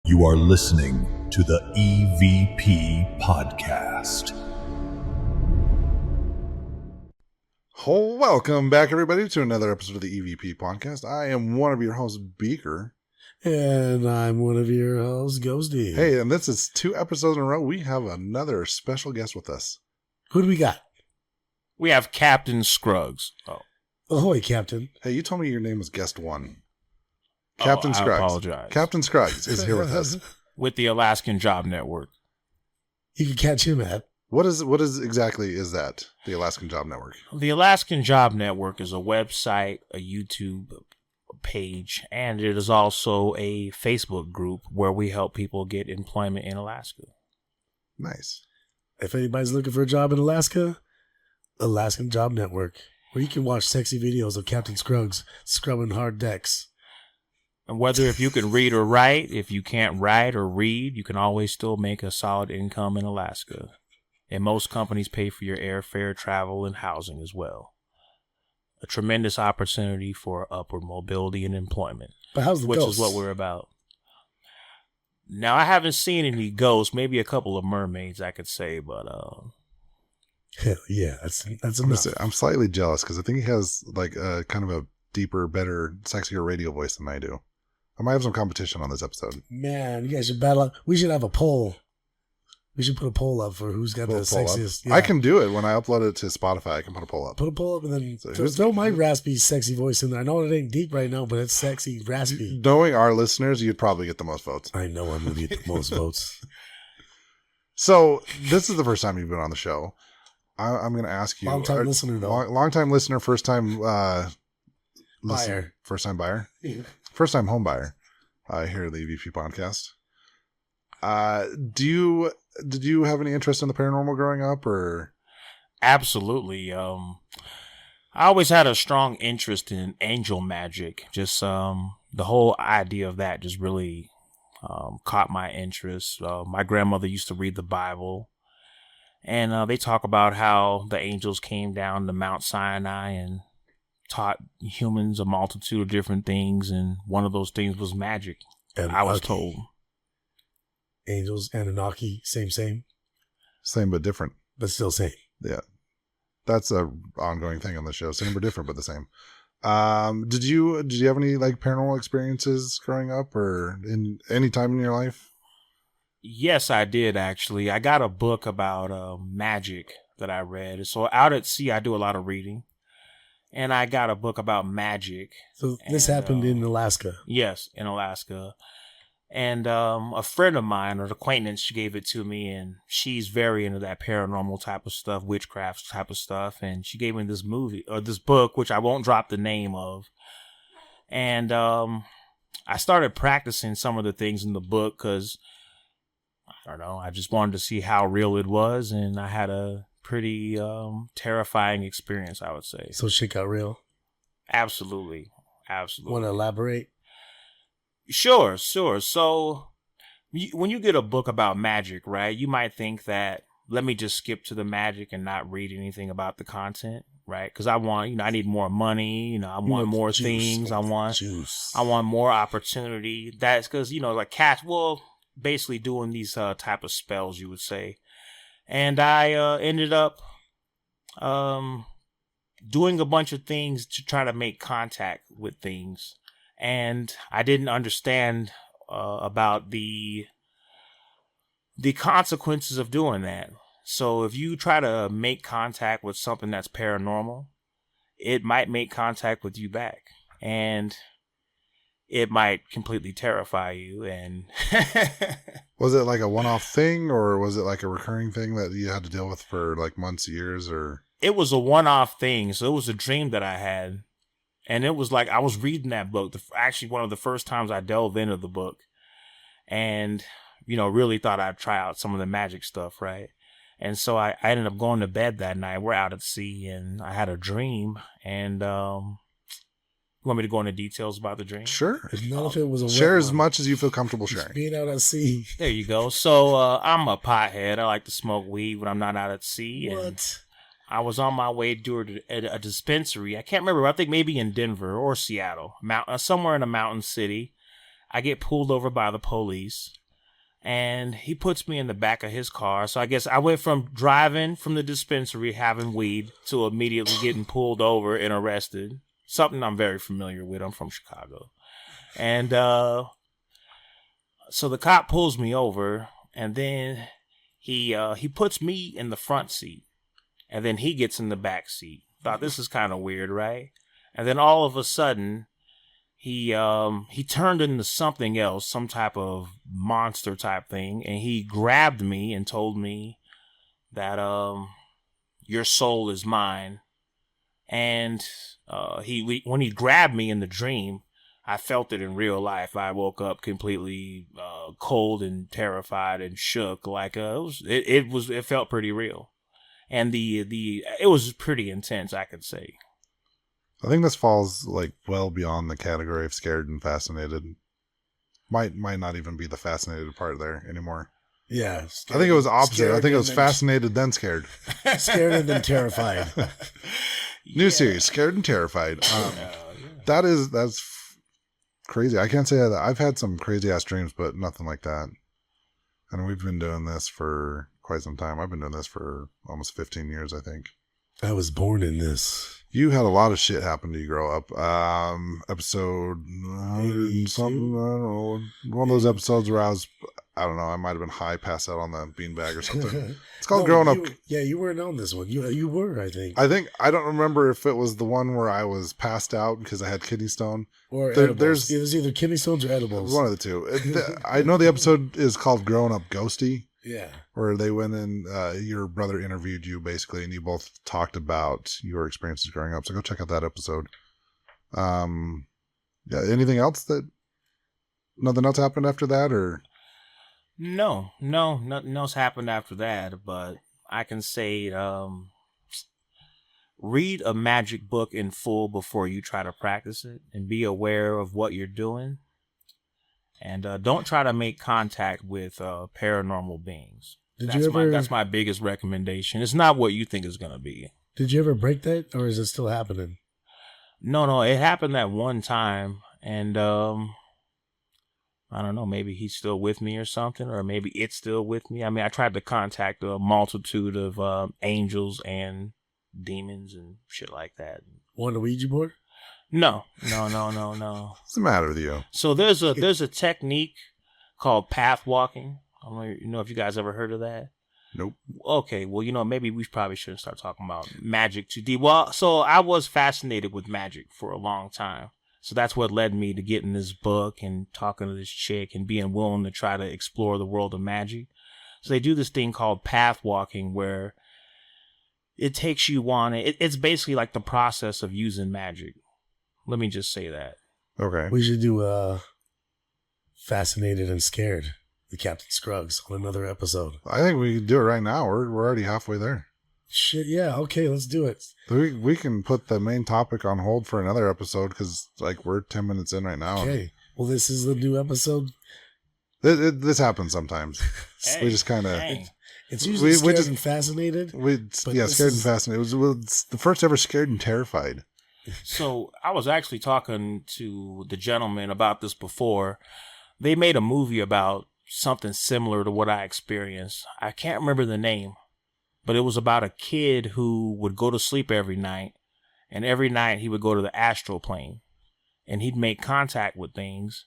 You are listening to the EVP Podcast. Welcome back, everybody, to another episode of the EVP Podcast. I am one of your hosts, Beaker. And I'm one of your hosts, Ghosty. Hey, and this is 2 episodes in a row. We have another special guest with us. Who do we got? We have Captain Scruggs. Oh. Ahoy, Captain. Hey, you told me your name was guest 1. Captain Scruggs. I apologize. Captain Scruggs is here with us. With the Alaskan Job Network. You can catch him at. What is exactly is that, the Alaskan Job Network? The Alaskan Job Network is a website, a YouTube page, and it is also a Facebook group where we help people get employment in Alaska. Nice. If anybody's looking for a job in Alaska, Alaskan Job Network, where you can watch sexy videos of Captain Scruggs scrubbing hard decks. And whether if you can read or write, if you can't write or read, you can always still make a solid income in Alaska. And most companies pay for your airfare, travel, and housing as well. A tremendous opportunity for upward mobility and employment. But how's the which ghosts? is what we're about. Now, I haven't seen any ghosts, maybe a couple of mermaids, I could say, but Hell yeah, that's enough. I'm slightly jealous because I think he has like a kind of a deeper, better, sexier radio voice than I do. I might have some competition on this episode. Man, you guys should battle out. We should have a poll. We should put a poll up for who's got the sexiest. Yeah. I can do it when I upload it to Spotify. I can put a poll up. Put a poll up and then So throw my raspy, sexy voice in there. I know it ain't deep right now, but it's sexy, raspy. Knowing our listeners, you'd probably get the most votes. I know I'm going to get the most votes. So this is the first time you've been on the show. I'm going to ask you. Long-time listener, though. Long-time listener, first-time Buyer. First-time buyer? Yeah. First-time home buyer here at the EVP Podcast. Did you have any interest in the paranormal growing up, or? absolutely. I always had a strong interest in angel magic. Just the whole idea of that just really caught my interest. My grandmother used to read the Bible, and they talk about how the angels came down to Mount Sinai and taught humans a multitude of different things, and one of those things was magic. I was told. Angels, Anunnaki, same, Same but different. but still same. Yeah. That's a ongoing thing on the show. Same but different, but the same. Did you have any like paranormal experiences growing up or in any time in your life? Yes, I did actually. I got a book about magic that I read. So out at sea, I do a lot of reading. And I got a book about magic. So this happened in Alaska. Yes, in Alaska. And a friend of mine, or an acquaintance, she gave it to me, and she's very into that paranormal type of stuff, witchcraft type of stuff. And she gave me this this book, which I won't drop the name of. And I started practicing some of the things in the book because, I don't know, I just wanted to see how real it was. And I had a pretty terrifying experience, I would say. So shit got real. Absolutely. Want to elaborate? Sure. So when you get a book about magic, right, you might think that, let me just skip to the magic and not read anything about the content, right? Because I need more money, I want more juice. things, I want Juice. I want more opportunity. That's because, like cats, basically doing these type of spells, you would say. And I ended up doing a bunch of things to try to make contact with things. And I didn't understand about the consequences of doing that. So if you try to make contact with something that's paranormal, it might make contact with you back. And it might completely terrify you. And Was it like a one-off thing, or was it like a recurring thing that you had to deal with for like months, years, or? It was a one-off thing. So it was a dream that I had. And it was like I was reading that book, actually one of the first times I delved into the book, and, really thought I'd try out some of the magic stuff, right? And so I ended up going to bed that night. We're out at sea, and I had a dream. And you want me to go into details about the dream? Sure. If none of it was a Share wet as one. much as you feel comfortable sharing. Being out at sea. There you go. So I'm a pothead. I like to smoke weed when I'm not out at sea. And What? I was on my way to a dispensary. I can't remember. I think maybe in Denver or Seattle, somewhere in a mountain city. I get pulled over by the police, and he puts me in the back of his car. So I guess I went from driving from the dispensary having weed to immediately getting pulled over and arrested. Something I'm very familiar with. I'm from Chicago. And so the cop pulls me over, and then he puts me in the front seat, and then he gets in the back seat. Thought this is kind of weird, right? And then all of a sudden, he turned into something else, some type of monster type thing, and he grabbed me and told me that your soul is mine. And when he grabbed me in the dream, I felt it in real life. I woke up completely cold and terrified and shook. Like it felt pretty real, and it was pretty intense, I could say. I think this falls like well beyond the category of scared and fascinated. Might not even be the fascinated part there anymore. Yeah, I think it was opposite. I think it was fascinated then scared. Scared and then terrified. New series, Scared and Terrified. That's crazy. I can't say that I've had some crazy ass dreams, but nothing like that. And we've been doing this for quite some time. I've been doing this for almost 15 years, I think. I was born in this. You had a lot of shit happen to you grow up. Episode something, I don't know. One of those episodes where I don't know, I might have been high, passed out on the beanbag or something. It's called Growing Up. Yeah, you weren't on this one. You were, I think. I don't remember if it was the one where I was passed out because I had kidney stone. Or edibles. There's either kidney stones or edibles. One of the two. I know the episode is called Growing Up Ghosty. Yeah. Where they went in, your brother interviewed you basically, and you both talked about your experiences growing up. So go check out that episode. Yeah. Anything else nothing else happened after that, or? No, nothing else happened after that, but I can say, read a magic book in full before you try to practice it, and be aware of what you're doing. And don't try to make contact with paranormal beings. That's my biggest recommendation. It's not what you think it's going to be. Did you ever break that, or is it still happening? No, it happened that one time, and I don't know, maybe he's still with me or something, or maybe it's still with me. I mean, I tried to contact a multitude of angels and demons and shit like that. On the Ouija board? No. What's the matter with you? So there's a technique called path walking. I don't know if you guys ever heard of that. Nope. Okay, well, maybe we probably shouldn't start talking about magic too deep. Well, so I was fascinated with magic for a long time. So that's what led me to getting this book and talking to this chick and being willing to try to explore the world of magic. So they do this thing called path walking where it takes you on it's basically like the process of using magic. Let me just say that. Okay. We should do Fascinated and Scared, the Captain Scruggs, on another episode. I think we can do it right now. We're already halfway there. Shit, yeah. Okay, let's do it. We can put the main topic on hold for another episode because we're 10 minutes in right now. Okay. Well, this is the new episode. This happens sometimes. Hey, we just kind of... It's usually Scared and Fascinated. Scared and Fascinated. It was the first ever Scared and Terrified. So I was actually talking to the gentleman about this before. They made a movie about something similar to what I experienced. I can't remember the name, but it was about a kid who would go to sleep every night, and every night he would go to the astral plane, and he'd make contact with things,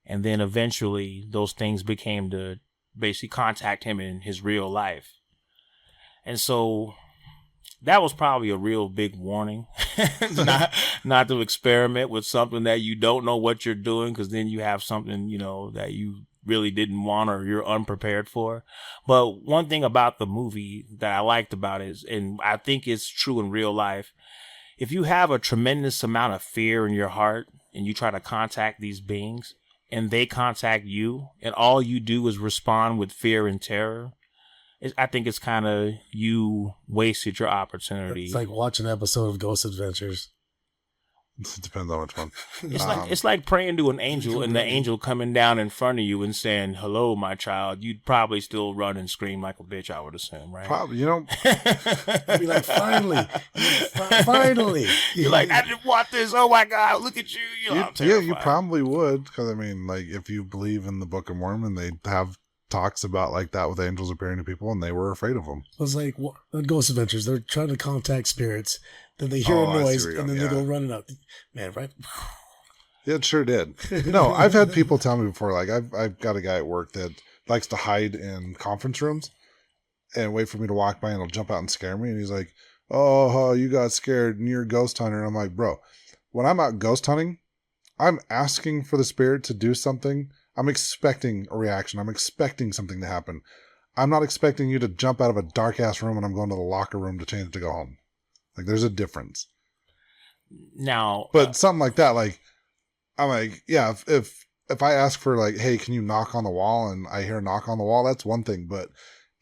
and then eventually those things became to basically contact him in his real life. And so that was probably a real big warning not to experiment with something that you don't know what you're doing, because then you have something, that you really didn't want or you're unprepared for. But one thing about the movie that I liked about it is, and I think it's true in real life, if you have a tremendous amount of fear in your heart and you try to contact these beings and they contact you and all you do is respond with fear and terror, I think it's kind of you wasted your opportunity. It's like watching an episode of Ghost Adventures. It depends on which one. It's like praying to an angel and the angel coming down in front of you and saying, "Hello, my child." You'd probably still run and scream like a bitch, I would assume, right? Probably, I'd be like, finally, finally. You're like, I didn't want this. Oh my God, look at you. You probably would, because I mean, like, if you believe in the Book of Mormon, they have talks about like that with angels appearing to people, and they were afraid of them. It was like on Ghost Adventures, they're trying to contact spirits, then they hear a noise, and then they go running up. Man, right? Yeah, it sure did. No, I've had people tell me before, like, I've got a guy at work that likes to hide in conference rooms and wait for me to walk by, and he'll jump out and scare me, and he's like, oh, you got scared, and you're a ghost hunter. And I'm like, bro, when I'm out ghost hunting, I'm asking for the spirit to do something. I'm expecting a reaction. I'm expecting something to happen. I'm not expecting you to jump out of a dark ass room and I'm going to the locker room to change to go home. Like, there's a difference. Now, but something like that, like, I'm like, yeah, if I ask for like, hey, can you knock on the wall, and I hear a knock on the wall, that's one thing. But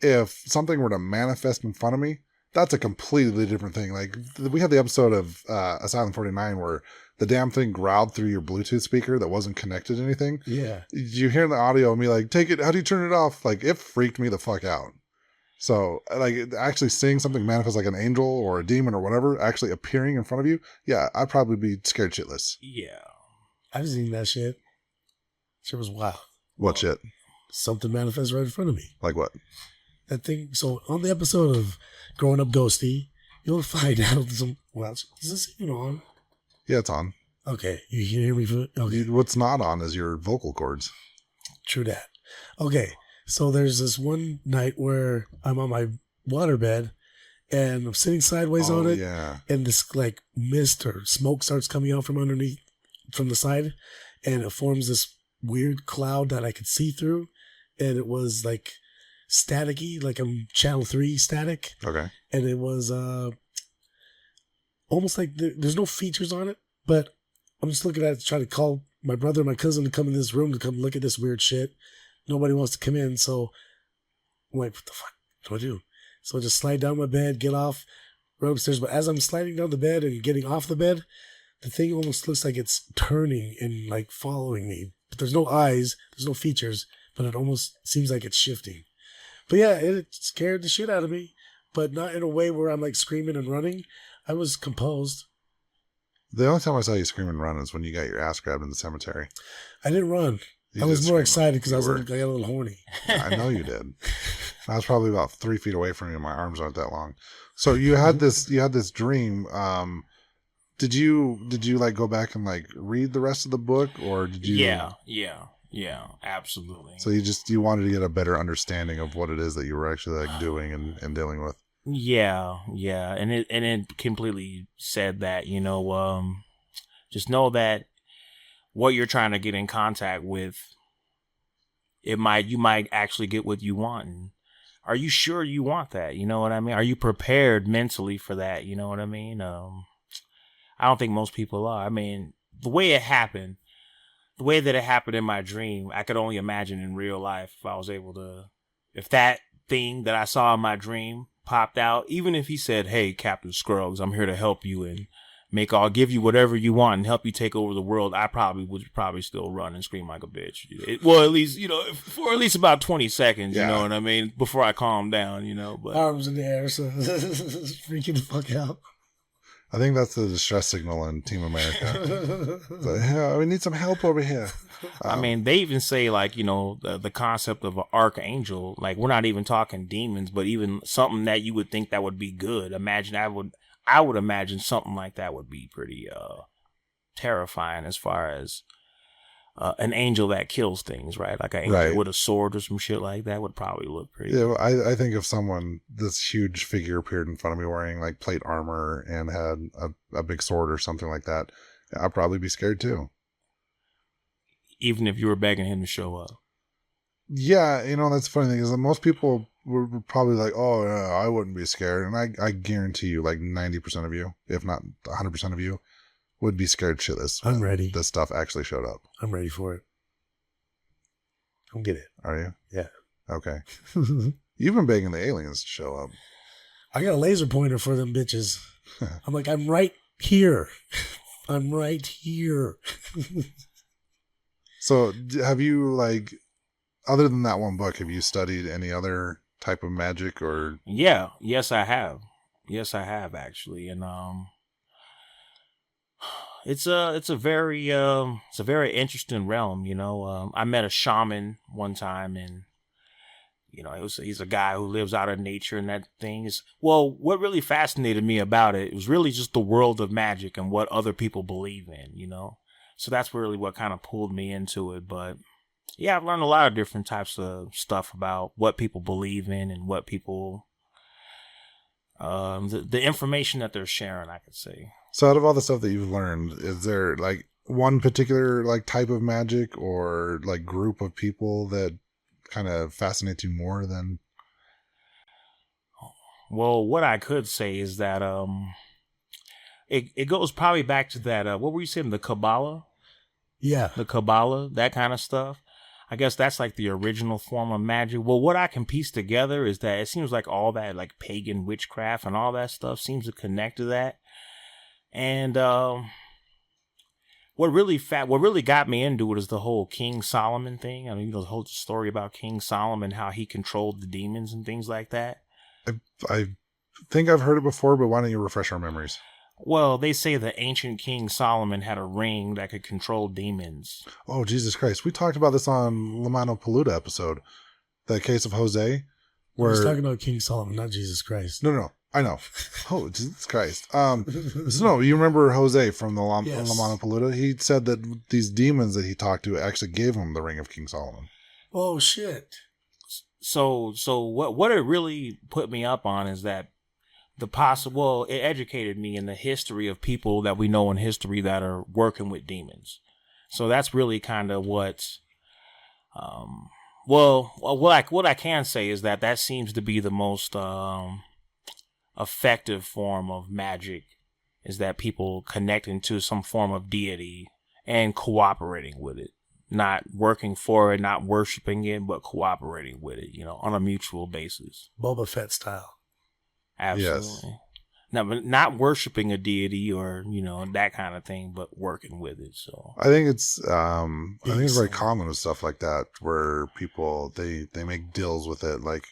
if something were to manifest in front of me, that's a completely different thing. Like, we had the episode of Asylum 49 where the damn thing growled through your Bluetooth speaker that wasn't connected to anything. Yeah. You hear the audio and be like, take it, how do you turn it off? Like, it freaked me the fuck out. So, like, actually seeing something manifest like an angel or a demon or whatever actually appearing in front of you, yeah, I'd probably be scared shitless. Yeah. I've seen that shit. Shit was wild. What shit? Something manifests right in front of me. Like what? That thing. So, on the episode of Growing Up Ghosty, you'll find out some. Well, is this even on? Yeah, it's on. Okay, you can hear me. Okay. What's not on is your vocal cords. True that. Okay, so there's this one night where I'm on my waterbed and I'm sitting sideways on it. Yeah. And this like mist or smoke starts coming out from underneath, from the side, and it forms this weird cloud that I could see through. And it was like staticky, like I'm Channel 3 static. Okay. And it was almost like there's no features on it, but I'm just looking at it to try to call my brother and my cousin to come in this room to come look at this weird shit. Nobody wants to come in, so I'm like, what the fuck do I do? So I just slide down my bed, get off, run upstairs. But as I'm sliding down the bed and getting off the bed, the thing almost looks like it's turning and like following me. But there's no eyes, there's no features, but it almost seems like it's shifting. But yeah, it scared the shit out of me, but not in a way where I'm like screaming and running. I was composed. The only time I saw you scream and run is when you got your ass grabbed in the cemetery. I didn't run. I was more excited because I got a little horny. I know you did. I was probably about 3 feet away from you, and my arms aren't that long. So you had this dream. Did you like go back and like read the rest of the book, or did you? Yeah, absolutely. So you wanted to get a better understanding of what it is that you were actually like doing and dealing with. Yeah, and it completely said that, just know that what you're trying to get in contact with, you might actually get what you want. And are you sure you want that? You know what I mean? Are you prepared mentally for that? You know what I mean? I don't think most people are. I mean, the way that it happened in my dream, I could only imagine in real life if that thing that I saw in my dream popped out, even if he said, "Hey, Captain Scruggs, I'm here to help you and I'll give you whatever you want and help you take over the world," I would still run and scream like a bitch. Well, at least, for at least about 20 seconds, you know what I mean? Before I calm down, but arms in the air, so freaking the fuck out. I think that's the distress signal in Team America. So, we need some help over here. I mean, they even say like, the concept of an archangel, like we're not even talking demons, but even something that you would think that would be good. I would imagine something like that would be pretty terrifying as far as an angel that kills things, right? Like an angel with a sword or some shit like that would probably look pretty. Yeah, I think if this huge figure appeared in front of me wearing like plate armor and had a big sword or something like that, I'd probably be scared too. Even if you were begging him to show up. Yeah, that's the funny thing is that most people were probably like, "Oh, yeah, I wouldn't be scared," and I guarantee you, like 90% of you, if not 100% of you, would be scared shitless. I'm ready. This stuff actually showed up. I'm ready for it. Come get it. Are you? Yeah. Okay. You've been begging the aliens to show up. I got a laser pointer for them bitches. I'm like, I'm right here. I'm right here. So have you, like, other than that one book, have you studied any other type of magic or? Yeah, yes, I have. Yes, I have actually, and it's a very interesting realm. I met a shaman one time, and he's a guy who lives out of nature, and that thing is, well, what really fascinated me about it was really just the world of magic and what other people believe in. So that's really what kind of pulled me into it. But yeah, I've learned a lot of different types of stuff about what people believe in and what people, the information that they're sharing, I could say. So out of all the stuff that you've learned, is there like one particular like type of magic or like group of people that kind of fascinates you more than? Well, what I could say is that it goes probably back to that what were you saying, the Kabbalah? Yeah. The Kabbalah, that kind of stuff. I guess that's like the original form of magic. Well, what I can piece together is that it seems like all that like pagan witchcraft and all that stuff seems to connect to that. And what really got me into it is the whole King Solomon thing. I mean, the whole story about King Solomon, how he controlled the demons and things like that. I think I've heard it before, but why don't you refresh our memories? Well, they say the ancient King Solomon had a ring that could control demons. Oh, Jesus Christ. We talked about this on Lamano Paluda episode, the case of Jose. I was talking about King Solomon, not Jesus Christ. No. I know. Oh, Jesus Christ. So no, you remember Jose from the Yes. Lamano Paluda? He said that these demons that he talked to actually gave him the ring of King Solomon. Oh, shit. So what it really put me up on is that it educated me in the history of people that we know in history that are working with demons. So that's really kind of what, what I can say is that seems to be the most effective form of magic, is that people connecting to some form of deity and cooperating with it, not working for it, not worshiping it, but cooperating with it, on a mutual basis. Boba Fett style. Absolutely. Yes. No, but not worshiping a deity or, that kind of thing, but working with it. So I think it's very common with stuff like that, where people, they make deals with it. Like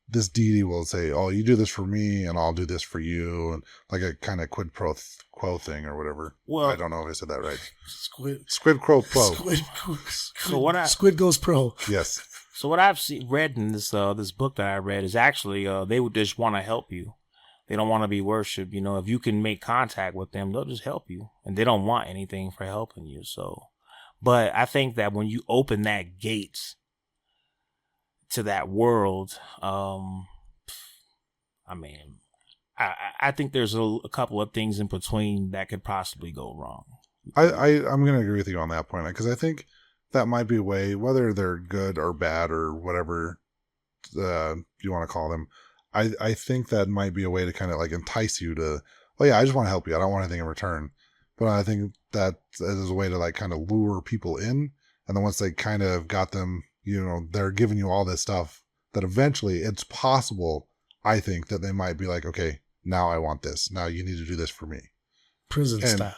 this deity will say, oh, you do this for me and I'll do this for you. And like a kind of quid pro quo thing or whatever. Well, I don't know if I said that right. Squid pro quo. Squid goes pro. Yes. So what I've read in this book that I read is actually they would just want to help you. They don't want to be worshipped. If you can make contact with them, they'll just help you, and they don't want anything for helping you. So, but I think that when you open that gate to that world, I think there's a couple of things in between that could possibly go wrong. I'm going to agree with you on that point, because I think that might be a way, whether they're good or bad or whatever you want to call them. I think that might be a way to kind of like entice you to, oh yeah, I just want to help you. I don't want anything in return. But I think that is a way to like kind of lure people in. And then once they kind of got them, they're giving you all this stuff, that eventually it's possible, I think, that they might be like, okay, now I want this. Now you need to do this for me. Prison style.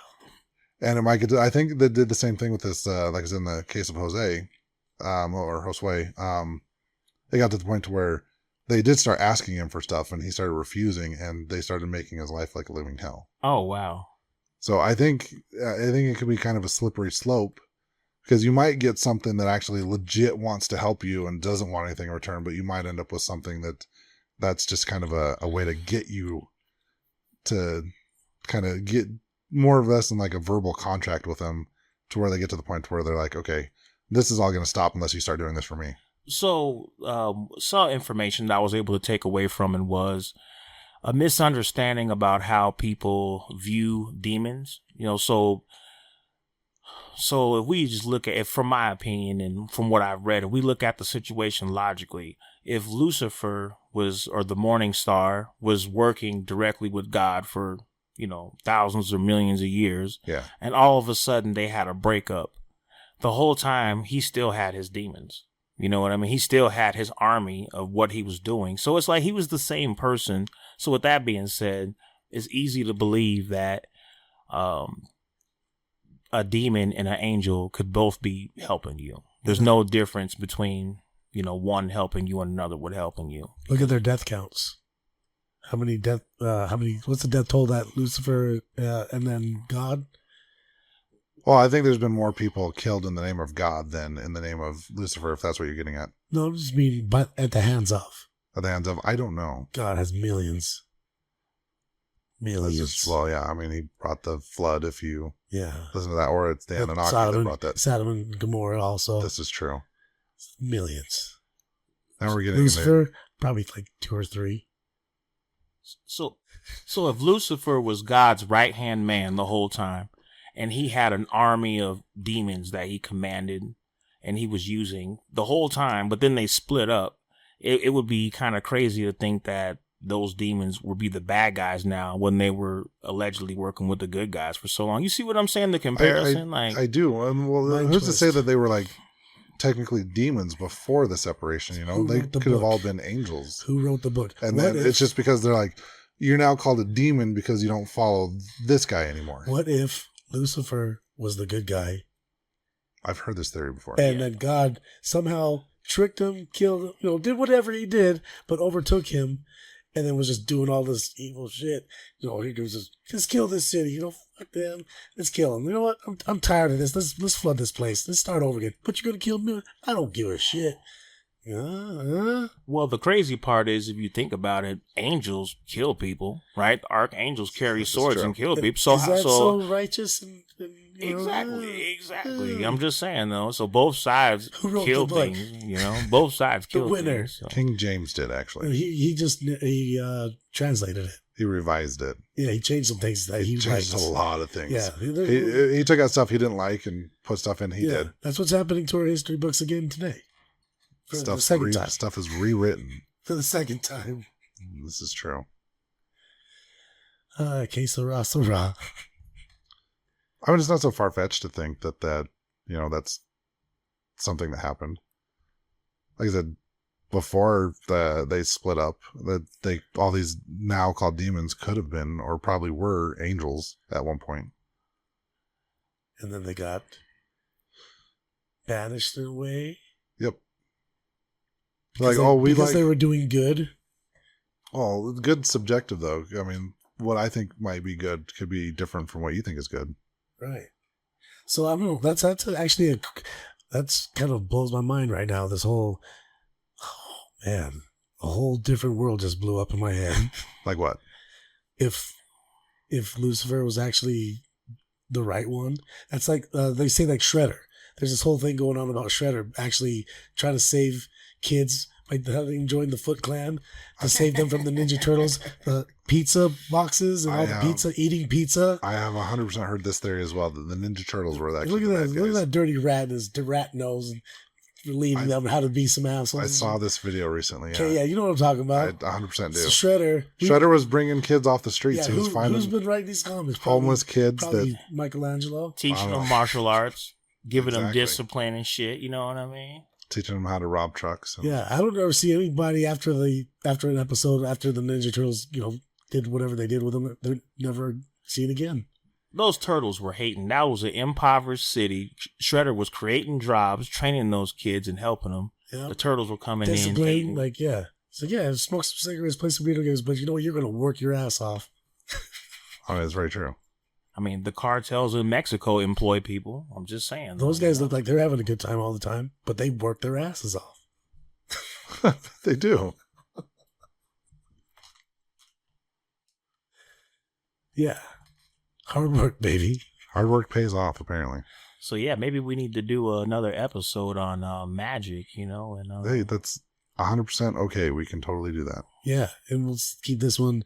And it might get to, I think they did the same thing with this, like it's in the case of Jose, or Josue. They got to the point to where they did start asking him for stuff and he started refusing, and they started making his life like a living hell. Oh, wow. So I think it could be kind of a slippery slope, because you might get something that actually legit wants to help you and doesn't want anything in return, but you might end up with something that's just kind of a way to get you to kind of get more or less than like a verbal contract with them, to where they get to the point where they're like, okay, this is all going to stop unless you start doing this for me. So, some information that I was able to take away from it was a misunderstanding about how people view demons. So if we just look at it, from my opinion and from what I've read, if we look at the situation logically, if Lucifer or the morning star was working directly with God for, thousands or millions of years, yeah, and all of a sudden they had a breakup, the whole time he still had his demons. You know what I mean? He still had his army of what he was doing. So it's like he was the same person. So with that being said, it's easy to believe that a demon and an angel could both be helping you. There's no difference between, one helping you and another would helping you. Look at their death counts. What's the death toll that Lucifer and then God? Well, I think there's been more people killed in the name of God than in the name of Lucifer, if that's what you're getting at. No, I just mean, but at the hands of. At the hands of, I don't know. God has millions. Millions. Yeah, I mean, he brought the flood, if you listen to that, or it's the Anunnaki that brought that. Sodom and Gomorrah also. This is true. Millions. Now we're getting Lucifer, probably like 2 or 3. So if Lucifer was God's right-hand man the whole time, and he had an army of demons that he commanded and he was using the whole time, but then they split up, it would be kind of crazy to think that those demons would be the bad guys now when they were allegedly working with the good guys for so long. You see what I'm saying? The comparison? I do. Well, who's to say that they were like technically demons before the separation? They could have all been angels. Who wrote the book? And then it's just because they're like, you're now called a demon because you don't follow this guy anymore. What if Lucifer was the good guy? I've heard this theory before. And then God somehow tricked him, killed him, did whatever he did, but overtook him, and then was just doing all this evil shit. He goes, just kill this city. Fuck them. Let's kill him. You know what? I'm tired of this. Let's flood this place. Let's start over again. But you're gonna kill me? I don't give a shit. Well, the crazy part is, if you think about it, angels kill people, right? The archangels carry swords and kill people. So is that so righteous? Exactly. I'm just saying, though. So both sides kill things. Both sides kill the winner. Things, so. King James did, actually. He translated it. He revised it. Yeah, he changed some things. He changed a lot of things. Yeah, he took out stuff he didn't like and put stuff in he did. That's what's happening to our history books again today. Stuff is rewritten. For the second time. This is true. Que sera, sera. I mean, it's not so far-fetched to think that that's something that happened. Like I said, before they split up, that all these now called demons could have been, or probably were, angels at one point. And then they got banished away. Yep. Because they were doing good. Well, good's subjective, though. I mean, what I think might be good could be different from what you think is good. Right. So I don't know. That's actually that's kind of blows my mind right now. This whole, a whole different world just blew up in my head. Like what? If Lucifer was actually the right one, that's like they say like Shredder. There's this whole thing going on about Shredder actually trying to save kids by having joined the Foot Clan to save them from the Ninja Turtles, the pizza boxes and eating pizza. I have 100% heard this theory as well, that the Ninja Turtles were actually look at that dirty rat and his rat nose and leading them how to be some assholes. I saw this video recently. Okay, you know what I'm talking about. I 100% do. So Shredder was bringing kids off the streets. Yeah, He was finding who's been writing these comics? Homeless kids Michelangelo. Teaching them martial arts, giving them discipline and shit, you know what I mean? Teaching them how to rob trucks. Yeah, I don't ever see anybody after an episode after the Ninja Turtles, did whatever they did with them. They're never seen again. Those turtles were hating. That was an impoverished city. Shredder was creating jobs, training those kids and helping them. Yep. The turtles were coming in. So smoke some cigarettes, play some video games, but you're going to work your ass off. I mean, it's very true. I mean, the cartels in Mexico employ people. I'm just saying. Those guys look like they're having a good time all the time, but they work their asses off. They do. Yeah. Hard work, baby. Hard work pays off, apparently. So, maybe we need to do another episode on magic, and hey, that's 100% okay. We can totally do that. Yeah, and we'll keep this one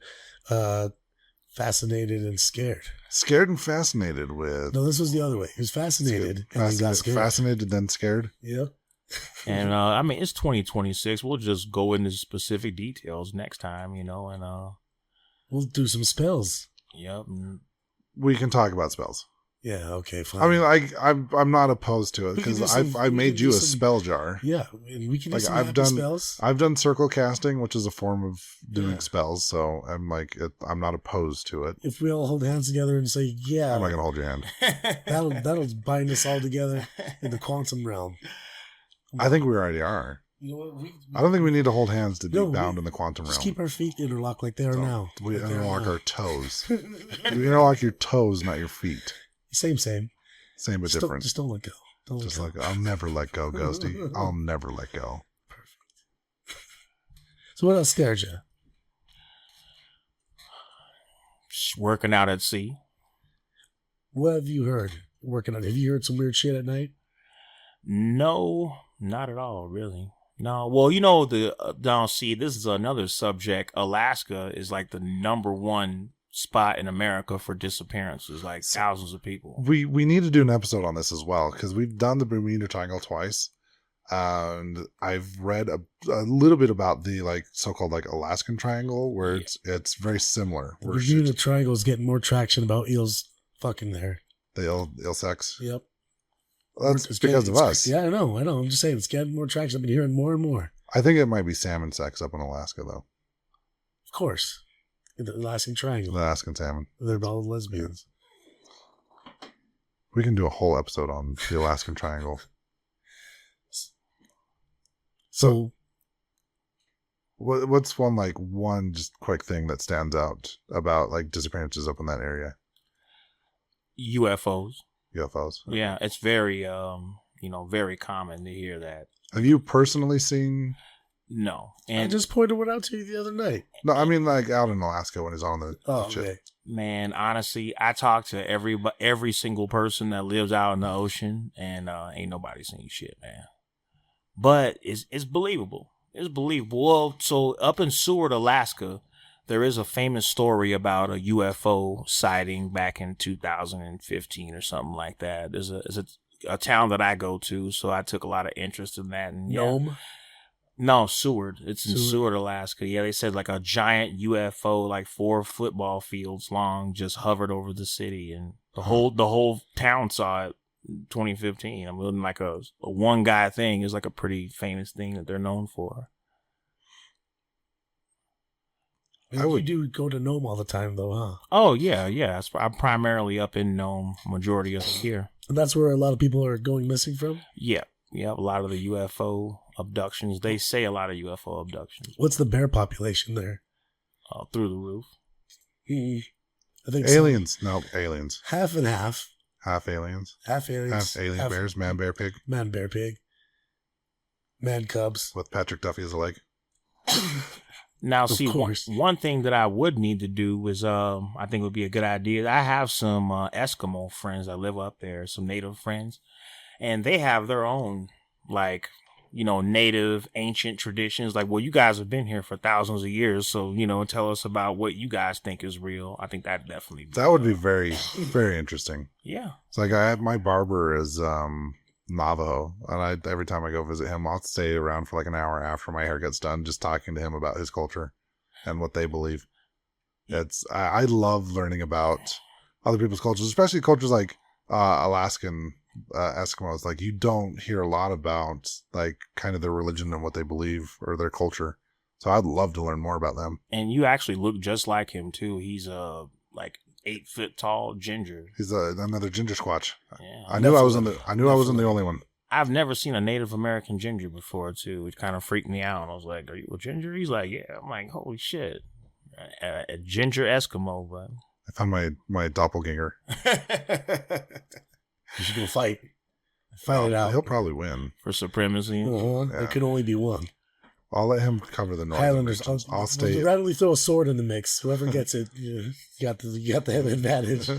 fascinated and scared. Scared and fascinated with... No, this was the other way. He was fascinated and then got scared. Fascinated, then scared? Yep. And, it's 2026. We'll just go into specific details next time, and... We'll do some spells. Yep. We can talk about spells. Yeah, okay, fine. I mean, I'm not opposed to it We can because do some- I we made can do you a some- spell jar. Yeah, and we can do Like some I've happy done, spells. I've done circle casting, which is a form of doing Yeah. spells. So I'm like, I'm not opposed to it. If we all hold hands together and say, yeah, I'm not gonna hold your hand. that'll bind us all together in the quantum realm. I think we already are. You know what? I don't think we need to hold hands to be No, bound in the quantum Just realm. keep our feet interlocked like they are So now. we Like they are interlock now. our toes. You interlock your toes, not your feet. Same. Same but Just different. Just don't let go. Don't let Just go. like I'll never let go, Ghosty. I'll never let go. So what else scared you? Just working out at sea. What have you heard working on? Have you heard some weird shit at night? No, not at all, really. No, well, you know, now see, this is another subject. Alaska is like the #1 spot in America for disappearances, like thousands of people. We need to do an episode on this as well because we've done the Bermuda Triangle twice, and I've read a little bit about the like so-called like Alaskan Triangle where it's very similar. The Where Bermuda Triangle is getting more traction about eels fucking there. the ill sex. Yep. That's It's because getting- of us. Yeah, I know. I'm just saying it's getting more traction. I've been hearing more and more. I think it might be salmon sex up in Alaska though. Of course. In the Alaskan Triangle. Alaskan salmon. They're all lesbians. We can do a whole episode on the Alaskan Triangle. So What's one just quick thing that stands out about like disappearances up in that area? UFOs. UFOs. Yeah, it's very, very common to hear that. Have you personally seen? No. I And just pointed one out to you the other night. No, I mean like out in Alaska when he's on the Oh, ship. okay. man, honestly, I talk to every single person that lives out in the ocean, and ain't nobody seen shit, man. But it's believable. It's believable. Well, so up in Seward, Alaska, there is a famous story about a UFO sighting back in 2015 or something like that. There's a town that I go to, so I took a lot of interest in that. And Nome? no, Seward. It's in Seward? Seward, Alaska. Yeah, they said like a giant UFO, like 4 football fields long, just hovered over the city, and the whole town saw it in 2015. I mean, like a one guy thing is like a pretty famous thing that they're known for. You do go to Nome all the time, though, huh? Oh yeah. I'm primarily up in Nome, majority of the year. And that's where a lot of people are going missing from? Yeah. A lot of the UFO abductions. They say a lot of UFO abductions What's the bear population there? through the roof. I think Aliens. No, aliens. so. Half and half. Half aliens. Half aliens. Half alien bears. Man, bear, pig. Man, bear, pig. Man, cubs. With Patrick Duffy as a leg. Now, Of see, course. one thing that I would need to do is, I think would be a good idea. I have some Eskimo friends that live up there, some native friends, and they have their own, like, native ancient traditions. Like, well, you guys have been here for thousands of years, so, tell us about what you guys think is real. I think that definitely. That would be very, very interesting. Yeah. It's like my barber is Navajo, and every time I go visit him, I'll stay around for like an hour after my hair gets done, just talking to him about his culture and what they believe. I love learning about other people's cultures, especially cultures like Alaskan Eskimos. Like you don't hear a lot about like kind of their religion and what they believe or their culture. So I'd love to learn more about them. And you actually look just like him too. He's like 8 foot tall ginger. He's another ginger squatch. Yeah. I knew I wasn't the only one. I've never seen a Native American ginger before too. It kind of freaked me out. I was like, "Are you a ginger?" He's like, "Yeah." I'm like, "Holy shit, a ginger Eskimo!" But I found my doppelganger. You should go fight. Fight it out. He'll probably win. for supremacy. Uh-huh. Yeah. There can only be one. I'll let him cover the north. Highlanders. I'll stay. We'll randomly throw a sword in the mix. Whoever gets it, you got the advantage.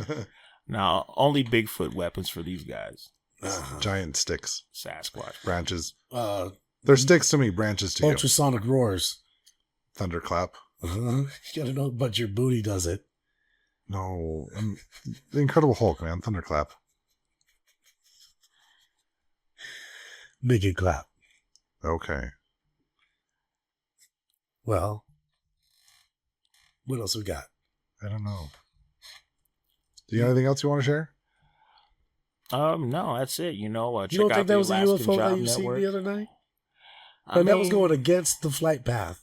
Now, only Bigfoot weapons for these guys. Giant sticks, Sasquatch. branches. They're sticks to me, branches to you. Ultrasonic roars. Thunderclap. You gotta know, but your booty does it. No, the Incredible Hulk, man. Thunderclap. Make it clap. Okay. Well, what else we got? I don't know. Do you have anything else you want to share? No, that's it. You check don't out think the that was a Alaskan UFO Job that you seen Network. the other night? I And that was mean, going against the flight path.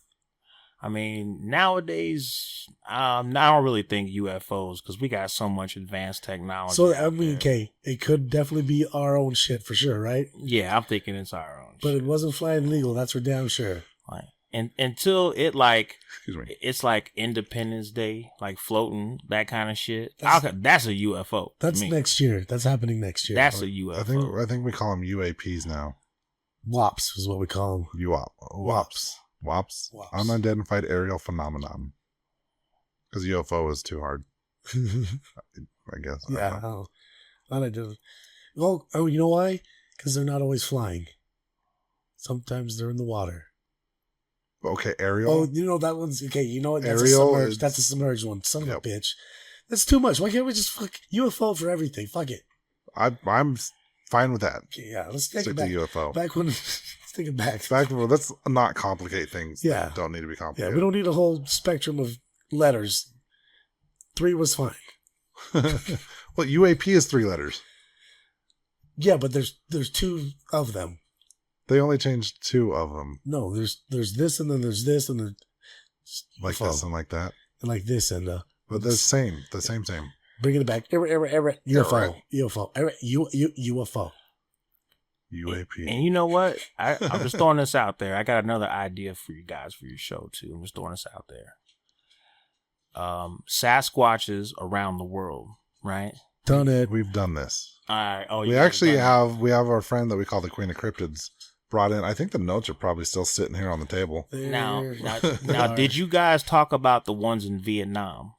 I mean, nowadays, I don't really think UFOs because we got so much advanced technology. So, out there. okay, it could definitely be our own shit for sure, right? Yeah, I'm thinking it's our own. But shit. it wasn't flying legal. That's for damn sure. Like, and until it like, Excuse me. it's like Independence Day, like floating, that kind of shit. That's a UFO. That's to me. next year. That's happening next year. That's a UFO. I think we call them UAPs now. WAPs is what we call them. WAPs. Unidentified aerial phenomenon. Because UFO is too hard, I guess. Yeah. I do. Well, you know why? Because they're not always flying. Sometimes they're in the water. Okay, aerial. Oh, that one's okay. You know what? That's Aerial That's a submerged one. Son of a Yep. bitch. That's too much. Why can't we just fuck UFO for everything? Fuck it. I'm fine with that. Okay, yeah, let's take Stick it back. to UFO. Back when, let's take it back. Let's not complicate things. Yeah. That don't need to be Yeah, complicated. we don't need a whole spectrum of letters. 3 was fine. Well, UAP is 3 letters. Yeah, but there's 2 of them. They only changed 2 of them. No, there's this and then there's this and then Like UFO. this and like that. And like this and But the same. bringing it back. UFO. UFO. UAP. And you know what? I'm just throwing this out there. I got another idea for you guys for your show too. I'm just throwing this out there. Sasquatches around the world, right? Done it. We've done this. All right. Oh, We actually have our friend that we call the Queen of Cryptids brought in. I think the notes are probably still sitting here on the table. Now, did you guys talk about the ones in Vietnam?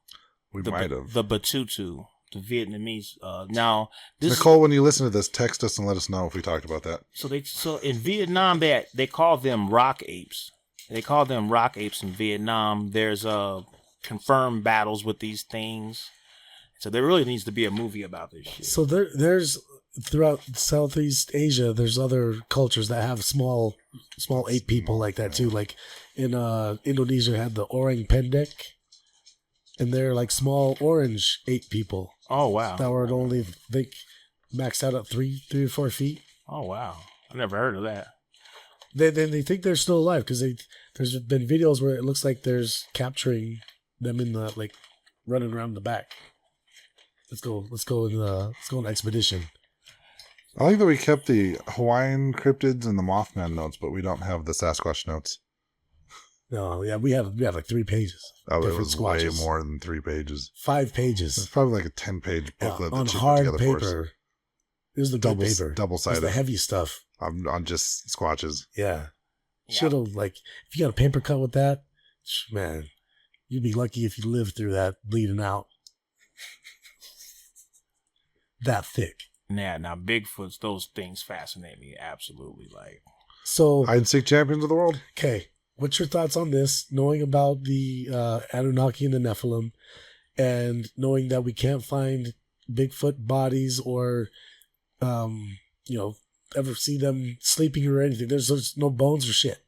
We might have. The Batutu, the Vietnamese. Now, this Nicole, when you listen to this, text us and let us know if we talked about that. So in Vietnam, they call them rock apes. They call them rock apes in Vietnam. There's confirmed battles with these things. So there really needs to be a movie about this shit. So there's throughout Southeast Asia, there's other cultures that have small ape people like that too. Like in Indonesia, had the orang pendek, and they're like small orange ape people. Oh wow! That were only maxed out at 3 or 4 feet. Oh wow! I never heard of that. They think they're still alive because there's been videos where it looks like there's capturing them in the like running around the back. Let's go on expedition. I like that we kept the Hawaiian cryptids and the Mothman notes, but we don't have the Sasquatch notes. No, yeah, we have like 3 pages. Oh, it Different was squatches. way more than 3 pages. 5 It's pages. probably like a 10-page booklet on that you hard put together for us. paper. It was the good paper. It Double-sided. was the heavy stuff. On just squatches. Yeah. Yeah. Should have if you got a paper cut with that, man, you'd be lucky if you lived through that bleeding out. That thick. Yeah, now Bigfoots, those things fascinate me absolutely. Like, So Hide and seek champions of the world. okay, what's your thoughts on this? Knowing about the Anunnaki and the Nephilim, and knowing that we can't find Bigfoot bodies or, ever see them sleeping or anything. There's no bones or shit.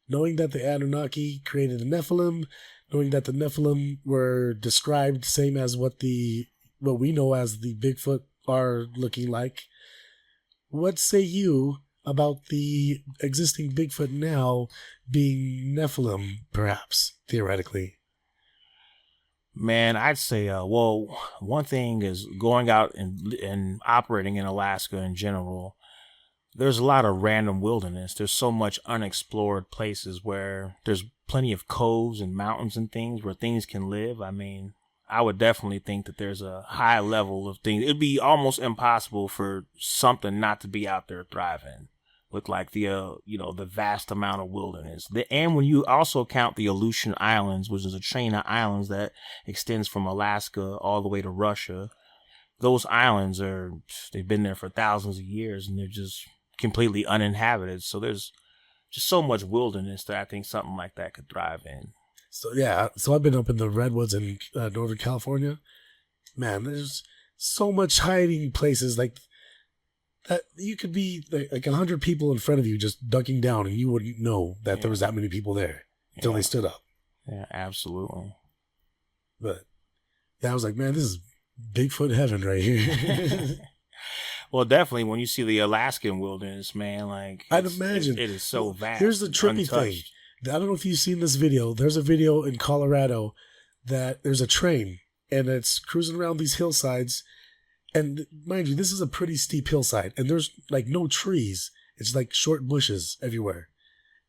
Knowing that the Anunnaki created the Nephilim, knowing that the Nephilim were described same as what we know as the Bigfoot are looking like. What say you about the existing Bigfoot now being Nephilim, perhaps, theoretically? man, I'd say, one thing is going out and operating in Alaska in general. There's a lot of random wilderness. There's so much unexplored places where there's plenty of coves and mountains and things where things can live. I mean, I would definitely think that there's a high level of things. It'd be almost impossible for something not to be out there thriving with like the vast amount of wilderness. And when you also count the Aleutian Islands, which is a chain of islands that extends from Alaska all the way to Russia, those islands they've been there for thousands of years and they're just completely uninhabited. So there's just so much wilderness that I think something like that could thrive in. So I've been up in the redwoods in Northern California. Man, there's so much hiding places like that. You could be like 100 people in front of you just ducking down, and you wouldn't know that there was that many people there until they stood up. Yeah, absolutely. But yeah, I was like, man, this is Bigfoot heaven right here. Well, definitely when you see the Alaskan wilderness, man, like I'd imagine it is so vast. Here's the trippy untouched. thing. I don't know if you've seen this video. There's a video in Colorado that there's a train and it's cruising around these hillsides. And mind you, this is a pretty steep hillside and there's like no trees. It's like short bushes everywhere.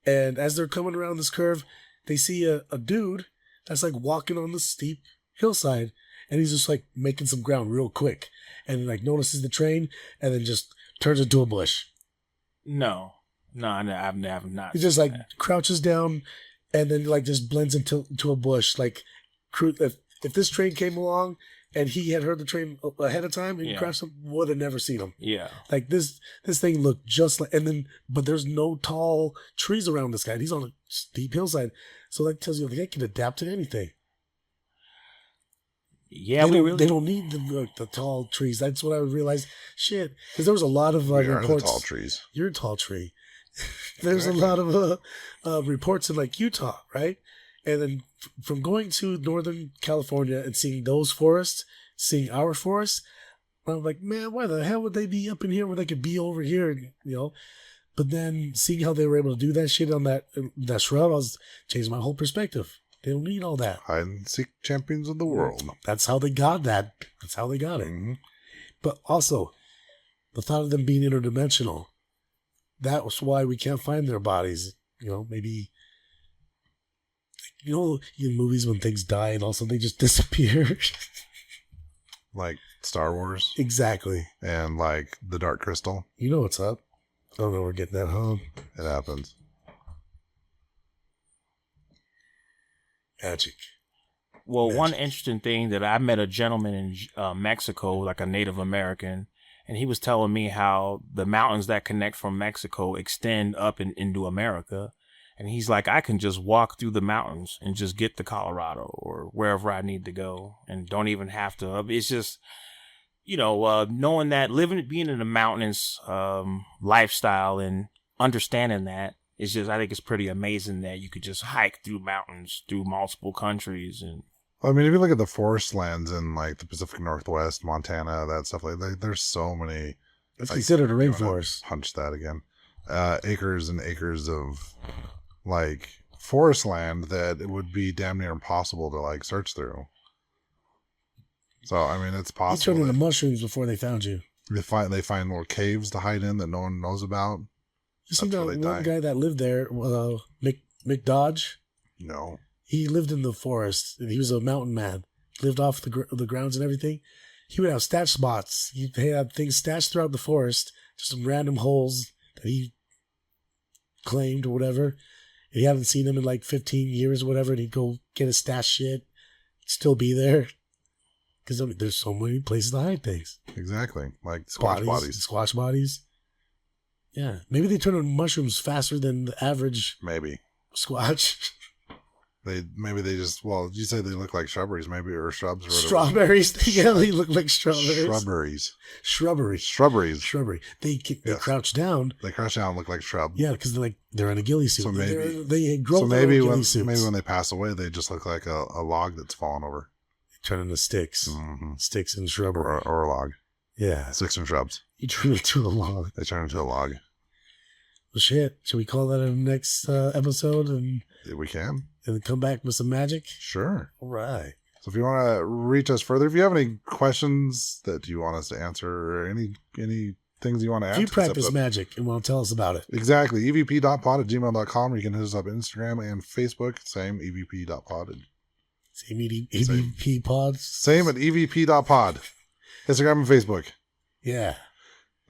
And as they're coming around this curve, they see a dude that's like walking on the steep hillside and he's just like making some ground real quick and like notices the train and then just turns into a bush. No, I've not. He just like crouches down and then like just blends into a bush. Like if this train came along and he had heard the train ahead of time and crashed him, would have never seen him. Yeah. Like this thing looked just like, and then, but there's no tall trees around this guy. And he's on a steep hillside. So that tells you the guy can adapt to anything. Yeah, they don't need the tall trees. That's what I would realize. Shit. Because there was a lot of reports. Tall trees. You're a tall tree. There's a lot of reports in like Utah, right? And then from going to Northern California and seeing those forests, seeing our forests, I'm like, man, why the hell would they be up in here when they could be over here? You know. But then seeing how they were able to do that shit on that shrub, I was changing my whole perspective. They don't need all that. Hide and seek champions of the world. That's how they got that. That's how they got it. Mm-hmm. But also, the thought of them being interdimensional, that was why we can't find their bodies. You know, maybe, in movies when things die and also they just disappear. Like Star Wars. Exactly. And like the Dark Crystal. You know what's up. I don't know we're getting that home. It happens. Magic. Well, one interesting thing that I met a gentleman in Mexico, like a Native American, and he was telling me how the mountains that connect from Mexico extend up into America. And he's like, I can just walk through the mountains and just get to Colorado or wherever I need to go and don't even have to. It's just, knowing that being in the mountains lifestyle and understanding that is just, I think it's pretty amazing that you could just hike through mountains through multiple countries. And I mean, if you look at the forest lands in like the Pacific Northwest, Montana, that stuff, like there's so many. It's considered a rainforest. Punch that again. Acres and acres of like forest land that it would be damn near impossible to like search through. So I mean, it's possible. You turned into mushrooms before they found you. They find little caves to hide in that no one knows about. You see that one guy that lived there, Mick Dodge? No. He lived in the forest. And he was a mountain man. Lived off the grounds and everything. He would have stash spots. He had things stashed throughout the forest, just some random holes that he claimed or whatever. And he hadn't seen them in like 15 years or whatever. And he'd go get his stash shit, still be there. Because there's so many places to hide things. Exactly. Like squash bodies. Squash bodies. Yeah. Maybe they turn into mushrooms faster than the average squash. Maybe they just, you say they look like shrubberies, maybe, or shrubs. Or strawberries. Yeah, they look like strawberries. Shrubbery. They crouch down. They crouch down and look like shrub. Yeah, because they're in a ghillie suit. So maybe they grow maybe suits. Maybe when they pass away, they just look like a log that's fallen over. They turn into sticks. Mm-hmm. Sticks and shrubbery. Or a log. Yeah. Sticks and shrubs. You turn into a log. They turn into a log. Well, shit. Should we call that in the next episode? And we can. And come back with some magic? Sure. All right. So if you want to reach us further, if you have any questions that you want us to answer or any things you want to add, if you practice magic and want to tell us about it. Exactly. evp.pod@gmail.com, or you can hit us up on Instagram and Facebook. Same, evp.pod. Same EVP pods. Same at evp.pod. Instagram and Facebook. Yeah.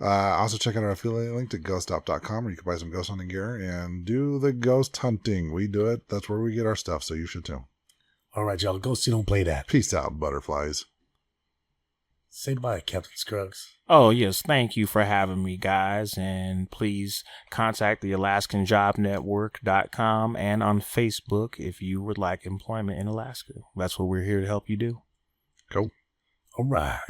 Also check out our affiliate link to ghoststop.com, where you can buy some ghost hunting gear and do the ghost hunting. We do it. That's where we get our stuff, so you should too. All right, y'all. Ghosts, you don't play that. Peace out, butterflies. Say bye, Captain Scruggs. Oh, yes. Thank you for having me, guys. And please contact the AlaskanJobNetwork.com and on Facebook if you would like employment in Alaska. That's what we're here to help you do. Cool. All right.